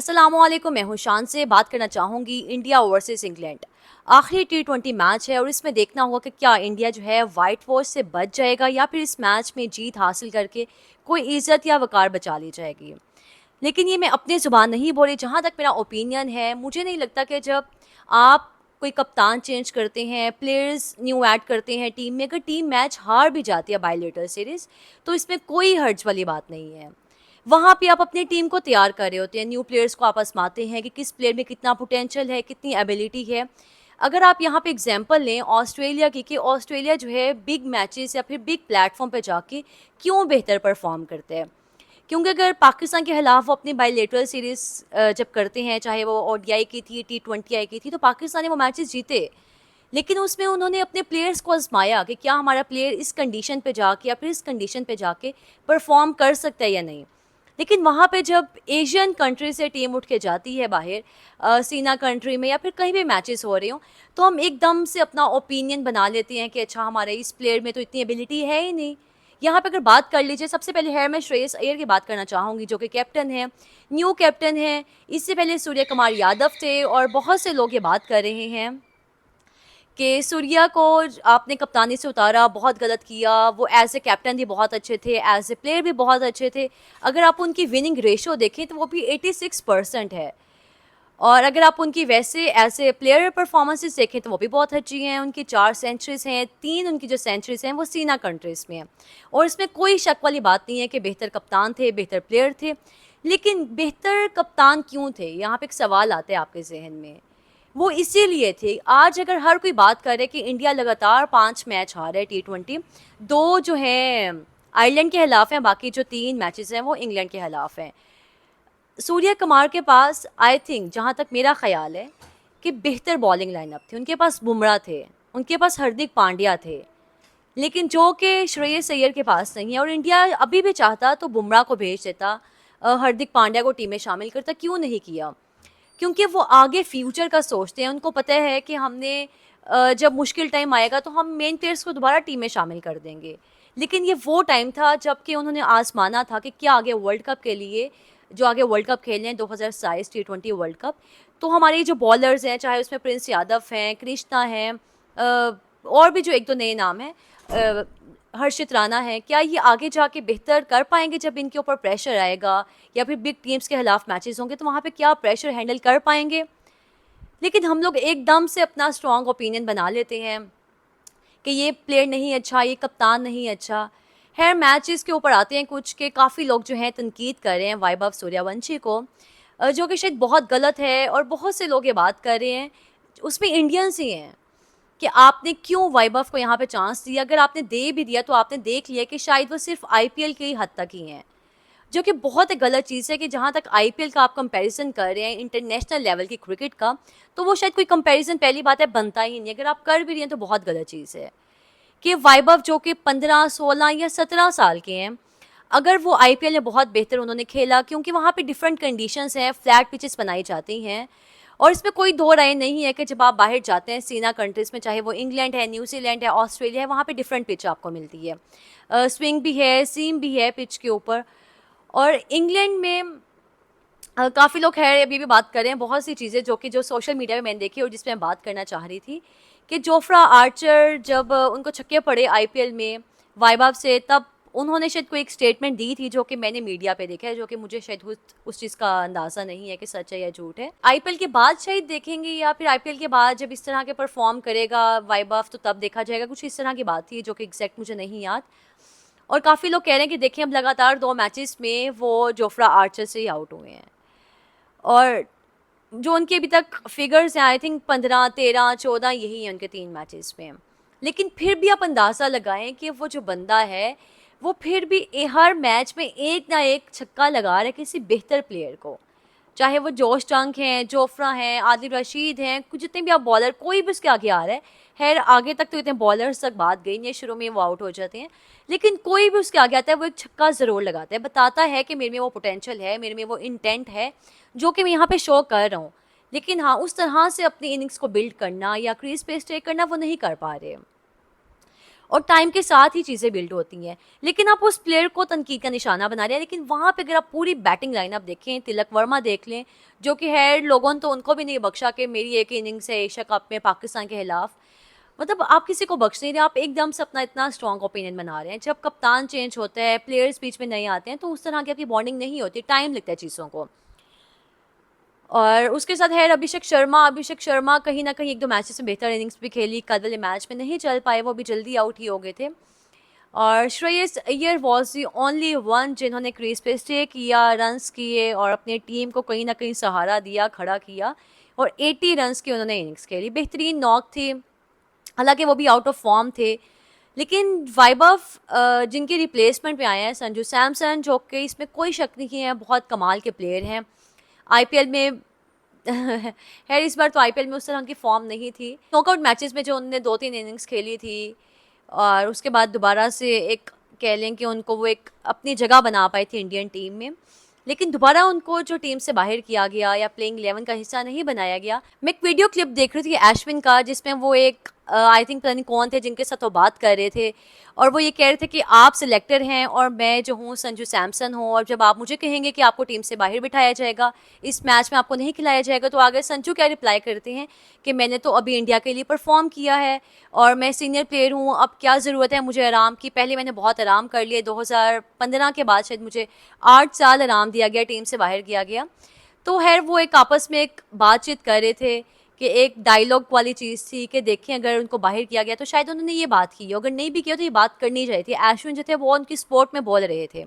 अस्सलामुअलैकुम, मैं हूं शान से बात करना चाहूँगी इंडिया वर्सेस इंग्लैंड। आखिरी टी20 मैच है और इसमें देखना होगा कि क्या इंडिया जो है वाइट वॉश से बच जाएगा या फिर इस मैच में जीत हासिल करके कोई इज्जत या वकार बचा ली जाएगी। लेकिन ये मैं अपनी ज़ुबान नहीं बोली, जहाँ तक मेरा ओपिनियन है मुझे नहीं लगता कि जब आप कोई कप्तान चेंज करते हैं, प्लेयर्स न्यू ऐड करते हैं टीम में, अगर टीम मैच हार भी जाती है बायलेटरल सीरीज़, तो इसमें कोई हर्ज वाली बात नहीं है। वहाँ पे आप अपनी टीम को तैयार कर रहे होते हैं, न्यू प्लेयर्स को आप आजमाते हैं कि किस प्लेयर में कितना पोटेंशियल है, कितनी एबिलिटी है। अगर आप यहाँ पे एग्जांपल लें ऑस्ट्रेलिया की, कि ऑस्ट्रेलिया जो है बिग मैचेस या फिर बिग प्लेटफॉर्म पे जाके क्यों बेहतर परफॉर्म करते हैं, क्योंकि अगर पाकिस्तान के खिलाफ वो अपनी बायलेटरल सीरीज़ जब करते हैं, चाहे वो ओडीआई की थी, T20 की थी, तो पाकिस्तान ने वो मैचेस जीते। लेकिन उसमें उन्होंने अपने प्लेयर्स को आजमाया कि क्या हमारा प्लेयर इस कंडीशन पे जाके या फिर इस कंडीशन पे जाके परफॉर्म कर सकता है या नहीं। लेकिन वहाँ पे जब एशियन कंट्री से टीम उठ के जाती है बाहर, सीना कंट्री में या फिर कहीं भी मैचेस हो रहे हों, तो हम एकदम से अपना ओपिनियन बना लेते हैं कि अच्छा हमारे इस प्लेयर में तो इतनी एबिलिटी है ही नहीं। यहाँ पे अगर बात कर लीजिए, सबसे पहले है मैं श्रेयस अय्यर की बात करना चाहूँगी, जो कि कैप्टन है, न्यू कैप्टन है। इससे पहले सूर्य कुमार यादव थे और बहुत से लोग ये बात कर रहे हैं कि सूर्या को आपने कप्तानी से उतारा, बहुत गलत किया। वो एज ए कैप्टन भी बहुत अच्छे थे, एज ए प्लेयर भी बहुत अच्छे थे। अगर आप उनकी विनिंग रेशो देखें तो वो भी 86% है। और अगर आप उनकी वैसे एज ए प्लेयर परफॉर्मेंसेस देखें तो वो भी बहुत अच्छी हैं। उनकी 4 सेंचुरीज हैं, 3 उनकी जो सेंचुरीज हैं वो सीना कंट्रीज़ में हैं। और इसमें कोई शक वाली बात नहीं है कि बेहतर कप्तान थे, बेहतर प्लेयर थे। लेकिन बेहतर कप्तान क्यों थे, यहाँ पे एक सवाल आता है आपके जहन में। वो इसीलिए थे, आज अगर हर कोई बात करे कि इंडिया लगातार 5 मैच हार है T20, 2 जो हैं आयरलैंड के खिलाफ हैं, बाकी जो 3 मैचेस हैं वो इंग्लैंड के खिलाफ हैं। सूर्य कुमार के पास आई थिंक, जहाँ तक मेरा ख्याल है, कि बेहतर बॉलिंग लाइनअप थी। उनके पास बुमराह थे, उनके पास हार्दिक पांड्या थे, लेकिन जो कि श्रेयस अय्यर के पास नहीं है। और इंडिया अभी भी चाहता तो बुमराह को भेज देता, हार्दिक पांड्या को टीम में शामिल करता, क्यों नहीं किया? क्योंकि वो आगे फ्यूचर का सोचते हैं। उनको पता है कि हमने जब मुश्किल टाइम आएगा तो हम मेन प्लेयर्स को दोबारा टीम में शामिल कर देंगे। लेकिन ये वो टाइम था जबकि उन्होंने आजमाना था कि क्या आगे वर्ल्ड कप के लिए, जो आगे वर्ल्ड कप खेलने हैं 2027 T20 वर्ल्ड कप, तो हमारे जो बॉलर्स हैं, चाहे उसमें प्रिंस यादव हैं, कृष्णा हैं, और भी जो एक दो नए नाम हैं, हर्षित राणा है, क्या ये आगे जाके बेहतर कर पाएंगे जब इनके ऊपर प्रेशर आएगा या फिर बिग टीम्स के खिलाफ मैचेस होंगे, तो वहाँ पे क्या प्रेशर हैंडल कर पाएंगे? लेकिन हम लोग एकदम से अपना स्ट्रॉन्ग ओपिनियन बना लेते हैं कि ये प्लेयर नहीं अच्छा, ये कप्तान नहीं अच्छा। खैर, मैचेस के ऊपर आते हैं कुछ के काफ़ी लोग जो हैं तनकीद कर रहे हैं वैभव सूर्यवंशी को, जो कि शायद बहुत गलत है। और बहुत से लोग ये बात कर रहे हैं, उसमें इंडियंस ही हैं, कि आपने क्यों वैभव को यहाँ पे चांस दिया। अगर आपने दे भी दिया तो आपने देख लिया कि शायद वो सिर्फ आईपीएल की हद तक ही हैं, जो कि बहुत एक गलत चीज़ है। कि जहाँ तक आईपीएल का आप कंपैरिजन कर रहे हैं इंटरनेशनल लेवल की क्रिकेट का, तो वो शायद कोई कंपैरिजन, पहली बात है, बनता ही नहीं। अगर आप कर भी रहे हैं तो बहुत गलत चीज़ है कि वैभव जो कि 15, 16 या 17 साल के हैं, अगर वो आईपीएल में बहुत बेहतर उन्होंने खेला, क्योंकि वहाँ पे डिफरेंट कंडीशंस हैं, फ्लैट पिचेस बनाई जाती हैं। और इसमें कोई दो राय नहीं है कि जब आप बाहर जाते हैं सीना कंट्रीज़ में, चाहे वो इंग्लैंड है, न्यूजीलैंड है, ऑस्ट्रेलिया है, वहाँ पे डिफरेंट पिच आपको मिलती है। स्विंग भी है, सीम भी है पिच के ऊपर। और इंग्लैंड में काफ़ी लोग खैर अभी भी बात कर रहे हैं बहुत सी चीज़ें जो कि जो सोशल मीडिया में मैंने देखी और जिसमें मैं बात करना चाह रही थी, कि जोफ्रा आर्चर जब उनको छक्के पड़े आईपीएल में वैभव से, तब उन्होंने शायद कोई एक स्टेटमेंट दी थी जो कि मैंने मीडिया पे देखा है, जो कि मुझे शायद उस चीज़ का अंदाज़ा नहीं है कि सच है या झूठ है। आईपीएल के बाद शायद देखेंगे, या फिर आईपीएल के बाद जब इस तरह के परफॉर्म करेगा वैभव तो तब देखा जाएगा, कुछ इस तरह की बात थी जो कि एग्जैक्ट मुझे नहीं याद। और काफ़ी लोग कह रहे हैं कि देखिए अब लगातार 2 मैचेस में वो जोफ्रा आर्चर से ही आउट हुए हैं। और जो उनके अभी तक फिगर्स हैं, आई थिंक 15, 13, 14 यही हैं उनके 3 मैचेस में। लेकिन फिर भी आप अंदाज़ा लगाएं कि वो जो बंदा है, वो फिर भी हर मैच में एक ना एक छक्का लगा रहा है किसी बेहतर प्लेयर को। चाहे वो जोश टंक हैं, जोफ्रा हैं, आदिल रशीद हैं, कुछ जितने भी आप बॉलर, कोई भी उसके आगे आ रहा है। खैर, आगे तक तो इतने बॉलर्स तक बात गई नहीं, शुरू में वो आउट हो जाते हैं। लेकिन कोई भी उसके आगे आता है वो एक छक्का ज़रूर लगाता है, बताता है कि मेरे में वो पोटेंशियल है, मेरे में वो इंटेंट है, जो कि मैं यहाँ पे शो कर रहा हूँ। लेकिन हाँ, उस तरह से अपनी इनिंग्स को बिल्ड करना या क्रीज पे स्टे करना वो नहीं कर पा रहे। और टाइम के साथ ही चीज़ें बिल्ड होती हैं। लेकिन आप उस प्लेयर को तनकीद का निशाना बना रहे हैं, लेकिन वहाँ पे अगर आप पूरी बैटिंग लाइनअप देखें, तिलक वर्मा देख लें, जो कि है, लोगों ने तो उनको भी नहीं बख्शा कि मेरी एक इनिंग्स है एशिया कप में पाकिस्तान के खिलाफ। मतलब आप किसी को बख्श नहीं रहे, आप एकदम से अपना इतना स्ट्रॉन्ग ओपिनियन बना रहे हैं। जब कप्तान चेंज होता है, प्लेयर्स बीच में नहीं आते हैं, तो उस तरह की आपकी बॉन्डिंग नहीं होती, टाइम लगता है चीज़ों को। और उसके साथ है अभिषेक शर्मा कहीं ना कहीं एक दो मैचेस में बेहतर इनिंग्स भी खेली, कल वाले मैच में नहीं चल पाए, वो भी जल्दी आउट ही हो गए थे। और Shreyas Iyer was the only one जिन्होंने क्रीज पे स्टे किया, रन्स किए और अपनी टीम को कहीं ना कहीं सहारा दिया, खड़ा किया, और 80 रन्स की उन्होंने इनिंग्स खेली। बेहतरीन नॉक थी, हालांकि वो भी आउट ऑफ फॉर्म थे। लेकिन वैभव जिनके रिप्लेसमेंट में आए हैं, संजू सैमसन, जो कि इसमें कोई शक नहीं है बहुत कमाल के प्लेयर हैं। आईपीएल में खैर इस बार तो आईपीएल में उस तरह की फॉर्म नहीं थी। नॉकआउट मैचेस में जो उन्होंने 2-3 इनिंग्स खेली थी और उसके बाद दोबारा से एक कह लें कि उनको वो एक अपनी जगह बना पाई थी इंडियन टीम में, लेकिन दोबारा उनको जो टीम से बाहर किया गया या प्लेइंग 11 का हिस्सा नहीं बनाया गया। मैं एक वीडियो क्लिप देख रही थी अश्विन का, जिसमें वो एक आई थिंक पता नहीं कौन थे जिनके साथ वो बात कर रहे थे, और वो ये कह रहे थे कि आप सिलेक्टर हैं और मैं जो हूँ संजू सैमसन हूँ, और जब आप मुझे कहेंगे कि आपको टीम से बाहर बिठाया जाएगा, इस मैच में आपको नहीं खिलाया जाएगा, तो आगे संजू क्या रिप्लाई करते हैं कि मैंने तो अभी इंडिया के लिए परफॉर्म किया है और मैं सीनियर प्लेयर हूँ, अब क्या ज़रूरत है मुझे आराम की, पहले मैंने बहुत आराम कर लिया, 2015 के बाद शायद मुझे 8 साल आराम दिया गया, टीम से बाहर किया गया। तो खैर वो एक आपस में एक बातचीत कर रहे थे कि एक डायलॉग वाली चीज़ थी कि देखें अगर उनको बाहर किया गया तो शायद उन्होंने ये बात की, अगर नहीं भी किया तो ये बात करनी चाहिए थी। अश्विन जो थे वो उनकी स्पोर्ट में बोल रहे थे,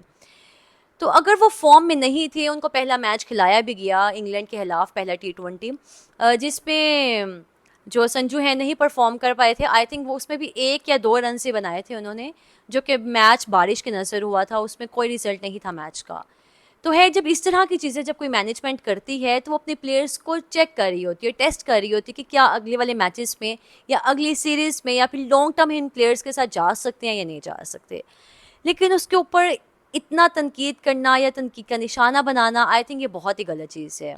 तो अगर वो फॉर्म में नहीं थे, उनको पहला मैच खिलाया भी गया इंग्लैंड के खिलाफ, पहला T20 जिसमें जो संजू है नहीं परफॉर्म कर पाए थे। आई थिंक वो उसमें भी 1 या 2 रन से बनाए थे उन्होंने, जो कि मैच बारिश के नज़र हुआ था, उसमें कोई रिजल्ट नहीं था मैच का। तो है जब इस तरह की चीज़ें जब कोई मैनेजमेंट करती है तो वो अपने प्लेयर्स को चेक कर रही होती है, टेस्ट कर रही होती है कि क्या अगले वाले मैचेस में या अगली सीरीज़ में या फिर लॉन्ग टर्म इन प्लेयर्स के साथ जा सकते हैं या नहीं जा सकते। लेकिन उसके ऊपर इतना तनकीद करना या तनकीद का निशाना बनाना, आई थिंक ये बहुत ही गलत चीज़ है।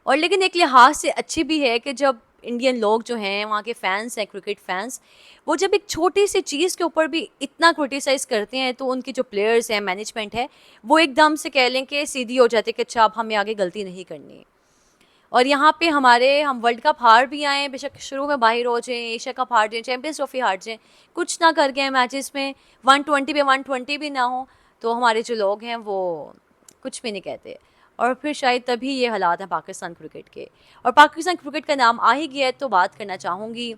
और लेकिन एक लिहाज से अच्छी भी है कि जब इंडियन लोग जो हैं, वहाँ के फैंस हैं, क्रिकेट फैंस, वो जब एक छोटी सी चीज़ के ऊपर भी इतना क्रिटिसाइज़ करते हैं, तो उनकी जो प्लेयर्स हैं, मैनेजमेंट है, वो एकदम से कह लें कि सीधी हो जाती है कि अच्छा अब हमें आगे गलती नहीं करनी। और यहाँ पे हम वर्ल्ड कप हार भी आए, बेशक शुरू में बाहर हो जाएं, एशिया कप हार जाएं, चैंपियंस ट्रॉफी हार जाएं, कुछ ना कर गए मैचेस में 120 पे 120 भी ना हो, तो हमारे जो लोग हैं वो कुछ भी नहीं कहते। और फिर शायद तभी ये हालात हैं पाकिस्तान क्रिकेट के। और पाकिस्तान क्रिकेट का नाम आ ही गया है तो बात करना चाहूँगी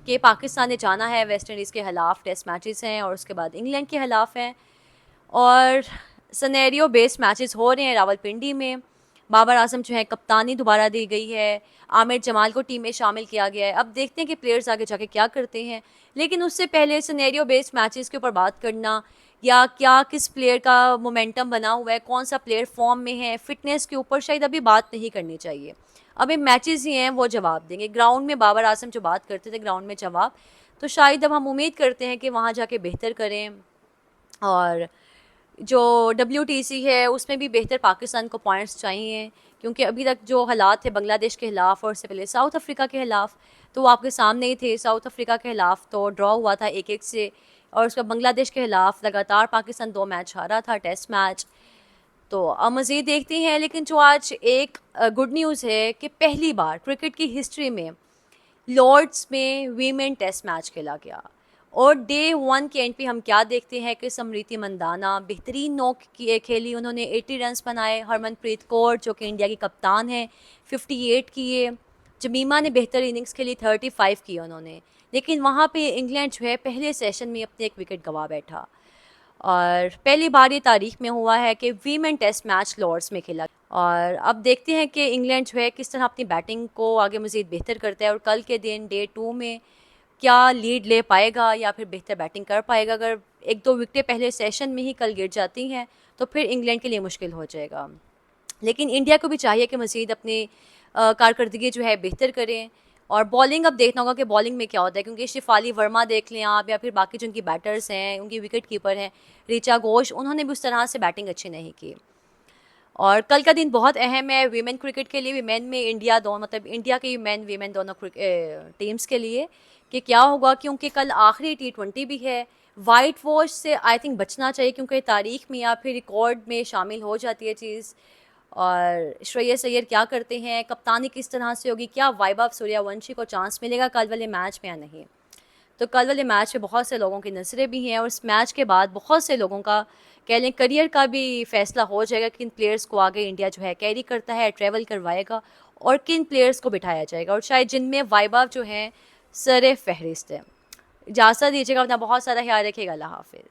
कि पाकिस्तान ने जाना है वेस्ट इंडीज़ के खिलाफ, टेस्ट मैचेस हैं और उसके बाद इंग्लैंड के खिलाफ हैं, और सिनेरियो बेस्ड मैचेस हो रहे हैं रावलपिंडी में। बाबर आजम जो है कप्तानी दोबारा दी गई है, आमिर जमाल को टीम में शामिल किया गया है। अब देखते हैं कि प्लेयर्स आगे जाके क्या करते हैं, लेकिन उससे पहले सिनेरियो बेस्ड मैचेस के ऊपर बात करना, या क्या किस प्लेयर का मोमेंटम बना हुआ है, कौन सा प्लेयर फॉर्म में है, फिटनेस के ऊपर शायद अभी बात नहीं करनी चाहिए। अभी मैचेस ही हैं, वो जवाब देंगे। ग्राउंड में बाबर आजम जो बात करते थे, ग्राउंड में जवाब, तो शायद अब हम उम्मीद करते हैं कि वहाँ जाके बेहतर करें। और जो WTC है उसमें भी बेहतर पाकिस्तान को पॉइंट्स चाहिए, क्योंकि अभी तक जो हालात थे बांग्लादेश के खिलाफ और उससे पहले साउथ अफ्रीका के खिलाफ, तो वो आपके सामने ही थे। साउथ अफ्रीका के खिलाफ तो ड्रॉ हुआ था 1-1 से, और उसका बांग्लादेश के खिलाफ लगातार पाकिस्तान 2 मैच हारा था, टेस्ट मैच। तो अब मज़ीद देखते हैं। लेकिन जो आज एक गुड न्यूज़ है कि पहली बार क्रिकेट की हिस्ट्री में लॉर्ड्स में वीमेन टेस्ट मैच खेला गया, और डे 1 के एंड पे हम क्या देखते हैं कि स्मृति मंदाना बेहतरीन नॉक खेली, उन्होंने 80 रन्स बनाए। हरमनप्रीत कौर जो कि इंडिया की कप्तान है 58 किए। जमीमा ने बेहतर इनिंग्स खेली, 35 किए उन्होंने। लेकिन वहाँ पे इंग्लैंड जो है पहले सेशन में अपने एक विकेट गंवा बैठा, और पहली बार ये तारीख में हुआ है कि वीमेन टेस्ट मैच लॉर्ड्स में खेला। और अब देखते हैं कि इंग्लैंड जो है किस तरह अपनी बैटिंग को आगे मज़ीद बेहतर करता है, और कल के दिन डे 2 में क्या लीड ले पाएगा या फिर बेहतर बैटिंग कर पाएगा। अगर 1-2 विकेटें पहले सेशन में ही कल गिर जाती हैं तो फिर इंग्लैंड के लिए मुश्किल हो जाएगा। लेकिन इंडिया को भी चाहिए कि मज़ीद अपनी कारकर्दगी जो है बेहतर करें। और बॉलिंग अब देखना होगा कि बॉलिंग में क्या होता है, क्योंकि शिफाली वर्मा देख लें आप, या फिर बाकी जो उनकी बैटर्स हैं, उनकी विकेट कीपर हैं ऋचा घोष, उन्होंने भी उस तरह से बैटिंग अच्छी नहीं की। और कल का दिन बहुत अहम है वीमेन क्रिकेट के लिए, वीमेन में इंडिया दोनों, मतलब इंडिया के मेन वीमेन दोनों टीम्स के लिए, कि क्या होगा, क्योंकि कल आखिरी T20 भी है। वाइट वॉश से आई थिंक बचना चाहिए, क्योंकि तारीख में या फिर रिकॉर्ड में शामिल हो जाती है चीज़। और श्रेयस अय्यर क्या करते हैं, कप्तानी किस तरह से होगी, क्या वैभव सूर्यवंशी को चांस मिलेगा कल वाले मैच में या नहीं। तो कल वाले मैच में बहुत से लोगों की नज़रें भी हैं, और इस मैच के बाद बहुत से लोगों का कह लें करियर का भी फैसला हो जाएगा, किन प्लेयर्स को आगे इंडिया जो है कैरी करता है, ट्रेवल करवाएगा, और किन प्लेयर्स को बिठाया जाएगा, और शायद जिनमें वैभव जो है सरे फहरिस्त है। इजाज़त दीजिएगा, अपना बहुत सारा ख्याल रखिएगा। अल्लाह हाफिज़।